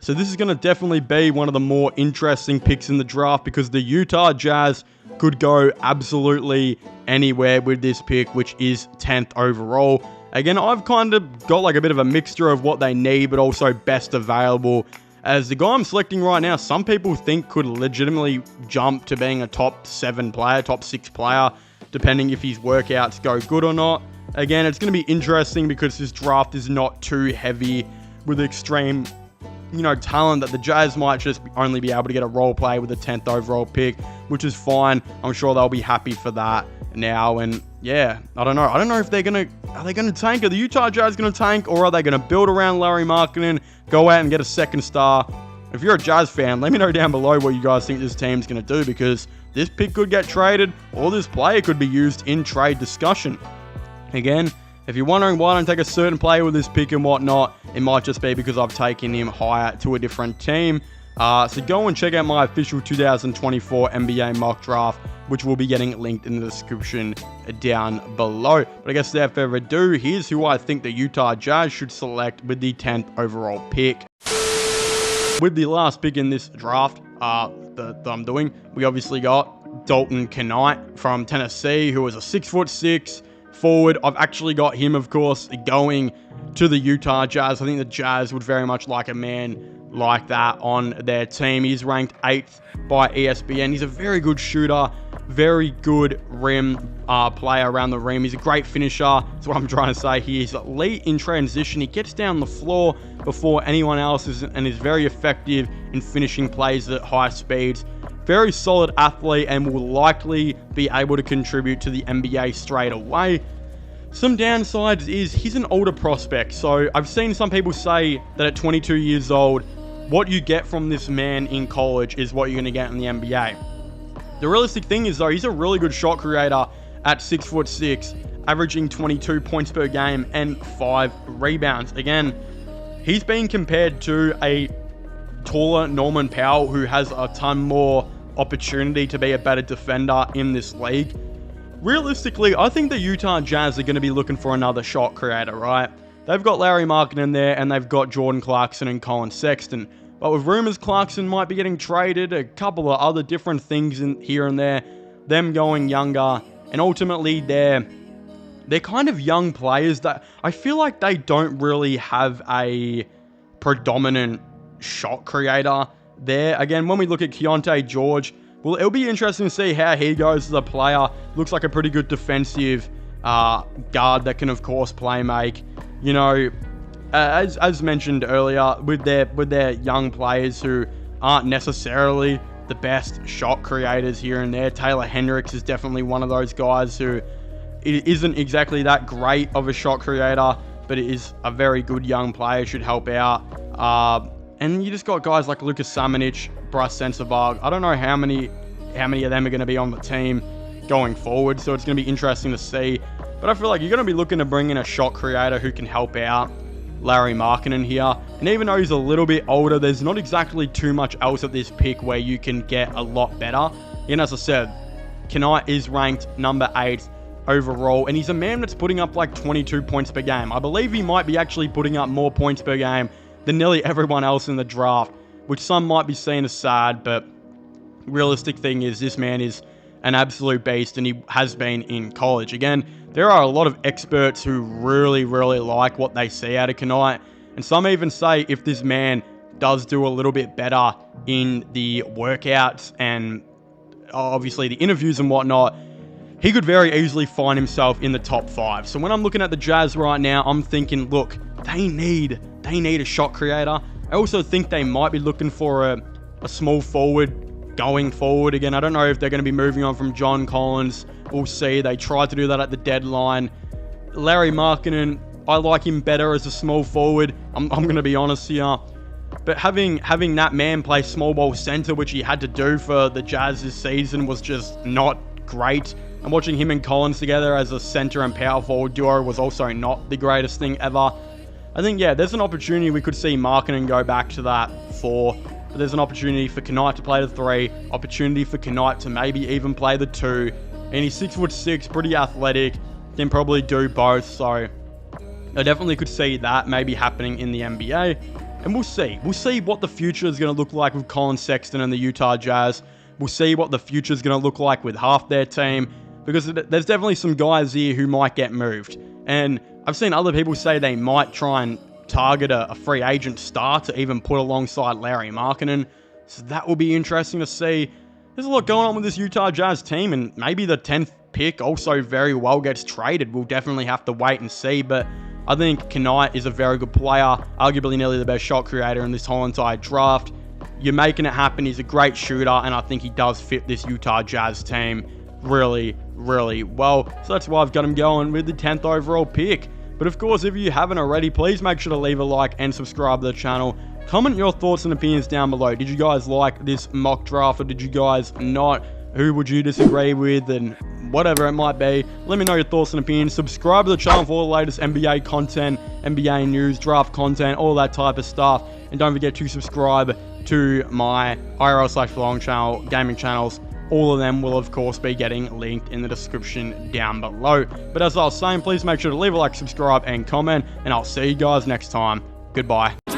So this is going to definitely be one of the more interesting picks in the draft because the Utah Jazz could go absolutely anywhere with this pick, which is 10th overall. Again, I've kind of got like a bit of a mixture of what they need, but also best available. As the guy I'm selecting right now, some people think could legitimately jump to being a top 7 player, top 6 player, depending if his workouts go good or not. Again, it's going to be interesting because this draft is not too heavy with extreme talent that the Jazz might just only be able to get a role play with a 10th overall pick, which is fine. I'm sure they'll be happy for that now. And yeah, I don't know. I don't know if are they going to tank? Are the Utah Jazz going to tank, or are they going to build around Larry Markkinen, go out and get a second star? If you're a Jazz fan, let me know down below what you guys think this team's going to do, because this pick could get traded or this player could be used in trade discussion. Again, if you're wondering why I don't take a certain player with this pick and whatnot, it might just be because I've taken him higher to a different team. So go and check out my official 2024 NBA mock draft, which will be getting linked in the description down below. But I guess without further ado, here's who I think the Utah Jazz should select with the 10th overall pick. With the last pick in this draft that I'm doing, we obviously got Dalton Knecht from Tennessee, who is a 6'6" forward. I've actually got him, of course, going to the Utah Jazz. I think the Jazz would very much like a man like that on their team. He's ranked 8th by ESPN. He's a very good shooter, very good rim player around the rim. He's a great finisher. That's what I'm trying to say here. He's elite in transition. He gets down the floor before anyone else and is very effective in finishing plays at high speeds. Very solid athlete and will likely be able to contribute to the NBA straight away. Some downsides is he's an older prospect. So I've seen some people say that at 22 years old, what you get from this man in college is what you're going to get in the NBA. The realistic thing is, though, he's a really good shot creator at 6'6", averaging 22 points per game and 5 rebounds. Again, he's being compared to a taller Norman Powell who has a ton more opportunity to be a better defender in this league. Realistically, I think the Utah Jazz are going to be looking for another shot creator, right? They've got Larry Markkinen there, and they've got Jordan Clarkson and Colin Sexton. But with rumors Clarkson might be getting traded, a couple of other different things in here and there, them going younger, and ultimately they're kind of young players that I feel like they don't really have a predominant shot creator there. Again, when we look at Keontae George, well, it'll be interesting to see how he goes as a player. Looks like a pretty good defensive guard that can, of course, play make. As mentioned earlier, with their young players who aren't necessarily the best shot creators here and there. Taylor Hendricks is definitely one of those guys who isn't exactly that great of a shot creator, but is a very good young player, should help out. And you just got guys like Lucas Samanic, Bryce Sensabaugh. I don't know how many of them are going to be on the team going forward, so it's going to be interesting to see. But I feel like you're going to be looking to bring in a shot creator who can help out Larry Markkinen here. And even though he's a little bit older, there's not exactly too much else at this pick where you can get a lot better. And as I said, Knecht is ranked number 8 overall, and he's a man that's putting up like 22 points per game. I believe he might be actually putting up more points per game than nearly everyone else in the draft, which some might be seen as sad, but realistic thing is this man is an absolute beast, and he has been in college. Again, there are a lot of experts who really, really like what they see out of Knecht, and some even say if this man does do a little bit better in the workouts and obviously the interviews and whatnot, he could very easily find himself in the top 5. So when I'm looking at the Jazz right now, I'm thinking, look, they need a shot creator. I also think they might be looking for a small forward going forward. Again, I don't know if they're going to be moving on from John Collins. We'll see. They tried to do that at the deadline. Larry Markkinen, I like him better as a small forward. I'm going to be honest here. But having that man play small ball center, which he had to do for the Jazz this season, was just not great. And watching him and Collins together as a center and power forward duo was also not the greatest thing ever. I think, yeah, there's an opportunity we could see Markkinen go back to that 4. But there's an opportunity for Knecht to play the 3. Opportunity for Knecht to maybe even play the 2. And he's 6'6", pretty athletic. Can probably do both. So I definitely could see that maybe happening in the NBA. And we'll see. We'll see what the future is going to look like with Colin Sexton and the Utah Jazz. We'll see what the future is going to look like with half their team, because there's definitely some guys here who might get moved. And I've seen other people say they might try and target a free agent star to even put alongside Larry Markkinen. So that will be interesting to see. There's a lot going on with this Utah Jazz team, and maybe the 10th pick also very well gets traded. We'll definitely have to wait and see, but I think Knight is a very good player, arguably nearly the best shot creator in this whole entire draft. You're making it happen. He's a great shooter, and I think he does fit this Utah Jazz team really, really well. So that's why I've got him going with the 10th overall pick. But of course, if you haven't already, please make sure to leave a like and subscribe to the channel. Comment your thoughts and opinions down below. Did you guys like this mock draft, or did you guys not? Who would you disagree with, and whatever it might be? Let me know your thoughts and opinions. Subscribe to the channel for all the latest NBA content, NBA news, draft content, all that type of stuff. And don't forget to subscribe to my IRL/vlog channel, gaming channels. All of them will, of course, be getting linked in the description down below. But as I was saying, please make sure to leave a like, subscribe, and comment. And I'll see you guys next time. Goodbye.